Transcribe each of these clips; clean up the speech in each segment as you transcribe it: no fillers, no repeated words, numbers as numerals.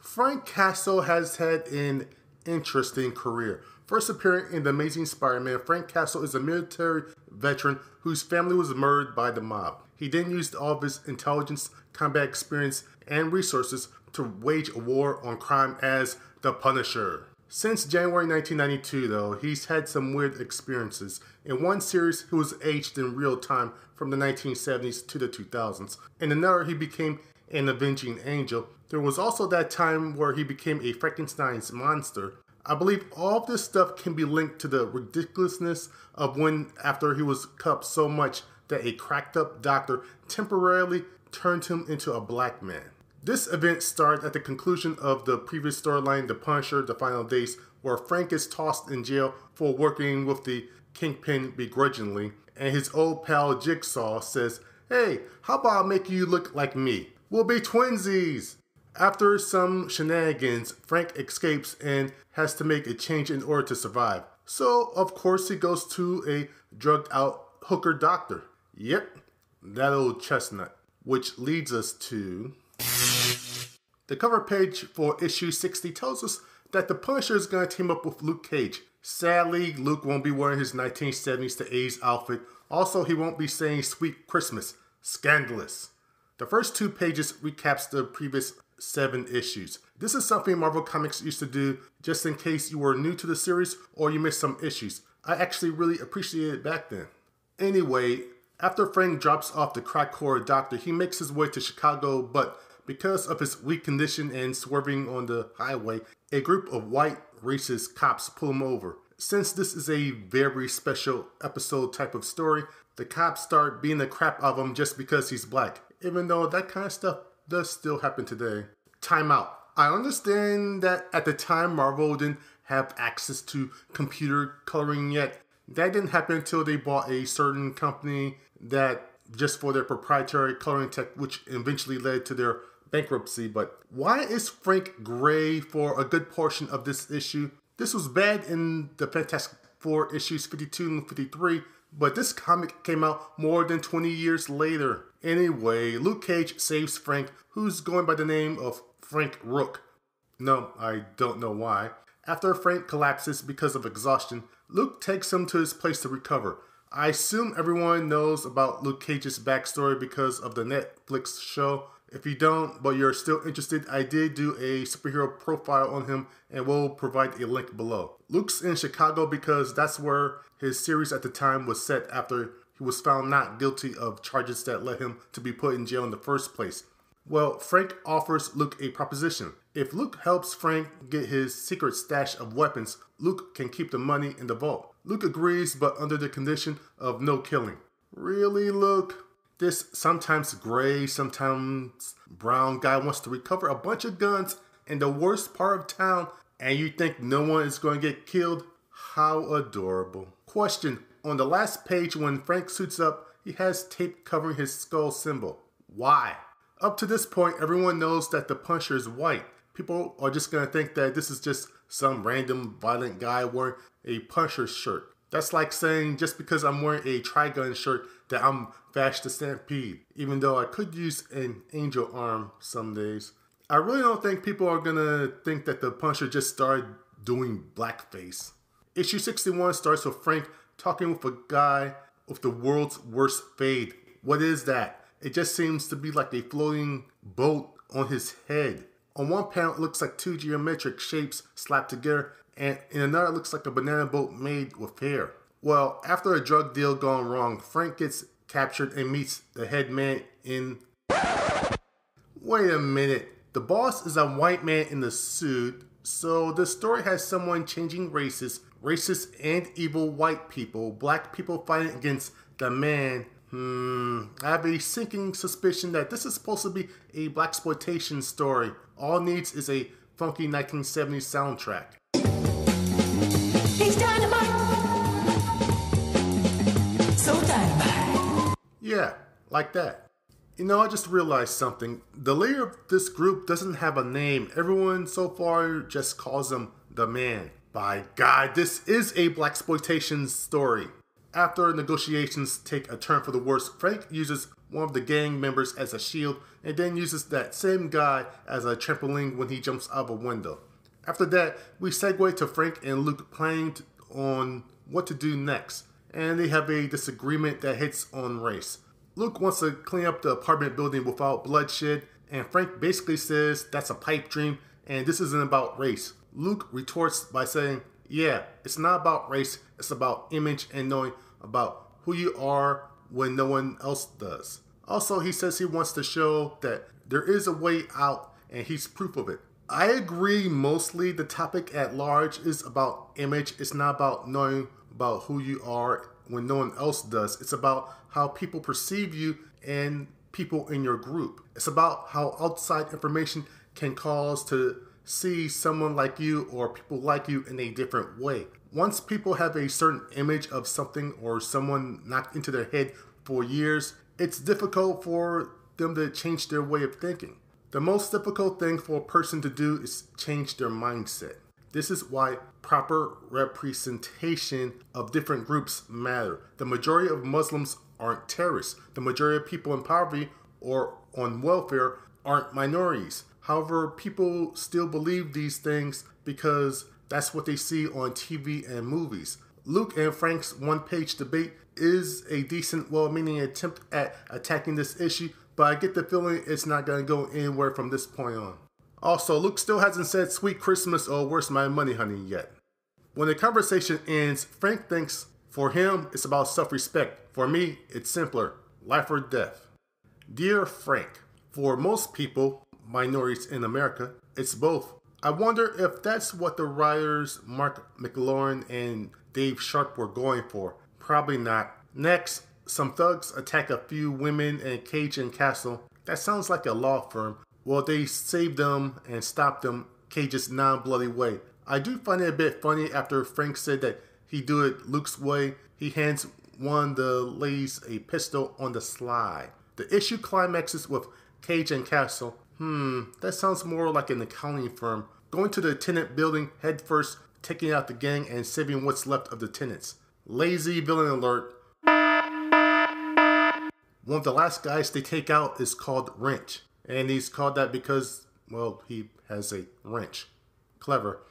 Frank Castle has had an interesting career. First appearing in The Amazing Spider-Man, Frank Castle is a military veteran whose family was murdered by the mob. He then used all of his intelligence, combat experience, and resources to wage a war on crime as the Punisher. Since January 1992, though, he's had some weird experiences. In one series, he was aged in real time from the 1970s to the 2000s. In another, he became an avenging angel. There was also that time where he became a Frankenstein's monster. I believe all of this stuff can be linked to the ridiculousness of when, after he was cuffed so much that a cracked up doctor temporarily turned him into a black man. This event started at the conclusion of the previous storyline, The Punisher, The Final Days, where Frank is tossed in jail for working with the Kingpin begrudgingly, and his old pal Jigsaw says, "Hey, how about I make you look like me? We'll be twinsies!" After some shenanigans, Frank escapes and has to make a change in order to survive. So, of course, he goes to a drugged out hooker doctor. Yep, that old chestnut. Which leads us to... The cover page for issue 60 tells us that the Punisher is going to team up with Luke Cage. Sadly, Luke won't be wearing his 1970s to 80s outfit. Also, he won't be saying Sweet Christmas. Scandalous. The first 2 pages recaps the previous 7 issues. This is something Marvel Comics used to do just in case you were new to the series or you missed some issues. I actually really appreciated it back then. Anyway, after Frank drops off the crack-core doctor, he makes his way to Chicago, but because of his weak condition and swerving on the highway, a group of white racist cops pull him over. Since this is a very special episode type of story, the cops start beating the crap out of him just because he's black, even though that kind of stuff does still happen today. Time out. I understand that at the time Marvel didn't have access to computer coloring yet. That didn't happen until they bought a certain company that just for their proprietary coloring tech, which eventually led to their bankruptcy. But why is Frank gray for a good portion of this issue? This was bad in the Fantastic Four issues 52 and 53, but this comic came out more than 20 years later. Anyway, Luke Cage saves Frank, who's going by the name of Frank Rook. No, I don't know why. After Frank collapses because of exhaustion, Luke takes him to his place to recover. I assume everyone knows about Luke Cage's backstory because of the Netflix show. If you don't, but you're still interested, I did do a superhero profile on him and will provide a link below. Luke's in Chicago because that's where his series at the time was set after he was found not guilty of charges that led him to be put in jail in the first place. Well, Frank offers Luke a proposition. If Luke helps Frank get his secret stash of weapons, Luke can keep the money in the vault. Luke agrees, but under the condition of no killing. Really, Luke? This sometimes gray, sometimes brown guy wants to recover a bunch of guns in the worst part of town, and you think no one is going to get killed? How adorable. Question. On the last page, when Frank suits up, he has tape covering his skull symbol. Why? Up to this point, everyone knows that the Punisher is white. People are just going to think that this is just some random violent guy wearing a Punisher shirt. That's like saying just because I'm wearing a Trigun shirt that I'm Vash the Stampede, even though I could use an angel arm some days. I really don't think people are going to think that the Punisher just started doing blackface. Issue 61 starts with Frank talking with a guy with the world's worst fade. What is that? It just seems to be like a floating boat on his head. On one panel, it looks like 2 geometric shapes slapped together, and in another, it looks like a banana boat made with hair. Well, after a drug deal gone wrong, Frank gets captured and meets the head man in... Wait a minute. The boss is a white man in the suit, so the story has someone changing races, racist and evil white people, black people fighting against the man. I have a sinking suspicion that this is supposed to be a blaxploitation story. All needs is a funky 1970s soundtrack. It's dynamite! So dynamite! Yeah, like that. You know, I just realized something. The leader of this group doesn't have a name. Everyone so far just calls him the man. By God, this is a blaxploitation story. After negotiations take a turn for the worse, Frank uses one of the gang members as a shield and then uses that same guy as a trampoline when he jumps out of a window. After that, we segue to Frank and Luke planning on what to do next, and they have a disagreement that hits on race. Luke wants to clean up the apartment building without bloodshed, and Frank basically says that's a pipe dream and this isn't about race. Luke retorts by saying, yeah, it's not about race, it's about image and knowing about who you are when no one else does. Also, he says he wants to show that there is a way out and he's proof of it. I agree mostly the topic at large is about image. It's not about knowing about who you are when no one else does. It's about how people perceive you and people in your group. It's about how outside information can cause to see someone like you or people like you in a different way. Once people have a certain image of something or someone knocked into their head for years, it's difficult for them to change their way of thinking. The most difficult thing for a person to do is change their mindset. This is why proper representation of different groups matter. The majority of Muslims aren't terrorists. The majority of people in poverty or on welfare aren't minorities. However, people still believe these things because that's what they see on TV and movies. Luke and Frank's one-page debate is a decent, well-meaning attempt at attacking this issue, but I get the feeling it's not going to go anywhere from this point on. Also, Luke still hasn't said Sweet Christmas or Where's My Money, Honey yet. When the conversation ends, Frank thinks for him it's about self-respect. For me, it's simpler, life or death. Dear Frank, for most people, minorities in America, it's both. I wonder if that's what the writers Mark McLaurin and Dave Sharp were going for. Probably not. Next, some thugs attack a few women in Cage and Castle. That sounds like a law firm. Well, they save them and stop them Cage's non-bloody way. I do find it a bit funny after Frank said that he'd do it Luke's way. He hands one of the ladies a pistol on the sly. The issue climaxes with Cage and Castle. That sounds more like an accounting firm. Going to the tenant building head first, taking out the gang and saving what's left of the tenants. Lazy villain alert. One of the last guys they take out is called Wrench. And he's called that because, well, he has a wrench. Clever.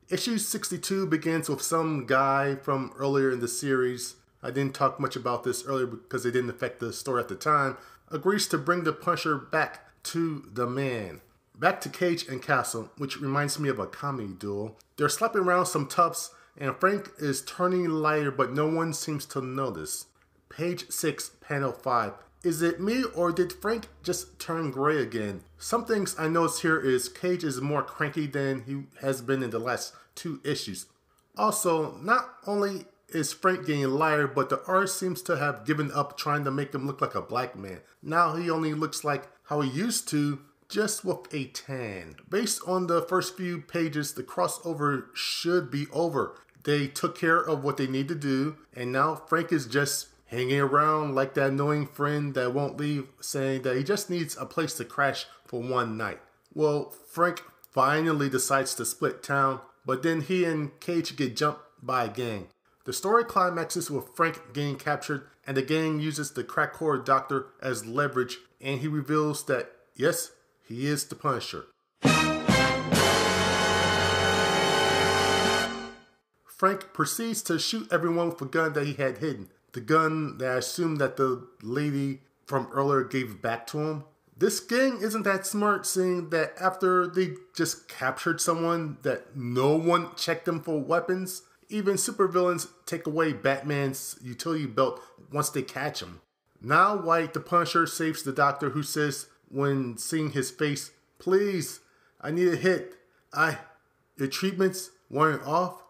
Issue 62 begins with some guy from earlier in the series. I didn't talk much about this earlier because it didn't affect the story at the time. Agrees to bring the Punisher back to the man. Back to Cage and Castle, which reminds me of a comedy duel. They're slapping around some toughs, and Frank is turning lighter, but no one seems to notice. Page 6, panel 5. Is it me, or did Frank just turn gray again? Some things I notice here is Cage is more cranky than he has been in the last 2 issues. Also, not only is Frank getting lighter, but the artist seems to have given up trying to make him look like a black man. Now he only looks like how he used to, just with a tan. Based on the first few pages, the crossover should be over. They took care of what they need to do, and now Frank is just hanging around like that annoying friend that won't leave, saying that he just needs a place to crash for one night. Well, Frank finally decides to split town, but then he and Cage get jumped by a gang. The story climaxes with Frank getting captured, and the gang uses the crack-whore doctor as leverage, and he reveals that, yes, he is the Punisher. Frank proceeds to shoot everyone with a gun that he had hidden. The gun that I assume that the lady from earlier gave back to him. This gang isn't that smart, seeing that after they just captured someone that no one checked them for weapons. Even supervillains take away Batman's utility belt once they catch him. Now White, the Punisher, saves the doctor, who says when seeing his face, "Please, I need a hit. Your treatment's wearing off.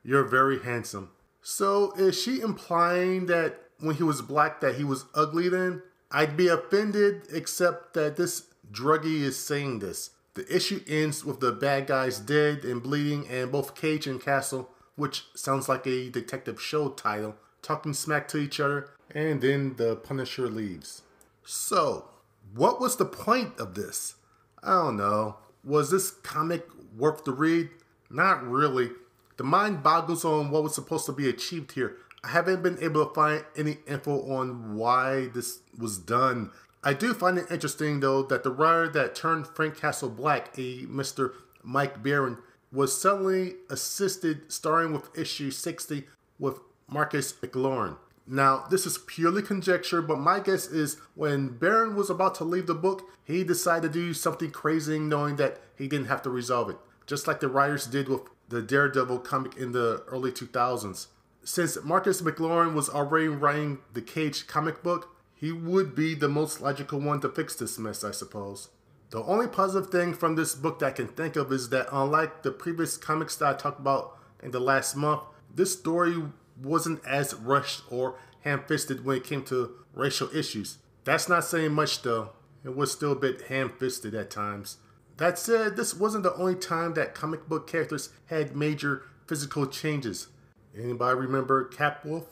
You're very handsome." So is she implying that when he was black that he was ugly then? I'd be offended, except that this druggie is saying this. The issue ends with the bad guys dead and bleeding, and both Cage and Castle, which sounds like a detective show title, talking smack to each other, and then the Punisher leaves. So, what was the point of this? I don't know. Was this comic worth the read? Not really. The mind boggles on what was supposed to be achieved here. I haven't been able to find any info on why this was done. I do find it interesting, though, that the writer that turned Frank Castle black, a Mr. Mike Baron, was suddenly assisted starring with issue 60 with Marcus McLaurin. Now, this is purely conjecture, but my guess is when Baron was about to leave the book, he decided to do something crazy knowing that he didn't have to resolve it, just like the writers did with the Daredevil comic in the early 2000s. Since Marcus McLaurin was already writing the Cage comic book, he would be the most logical one to fix this mess, I suppose. The only positive thing from this book that I can think of is that unlike the previous comics that I talked about in the last month, this story wasn't as rushed or ham-fisted when it came to racial issues. That's not saying much though. It was still a bit ham-fisted at times. That said, this wasn't the only time that comic book characters had major physical changes. Anybody remember Capwolf?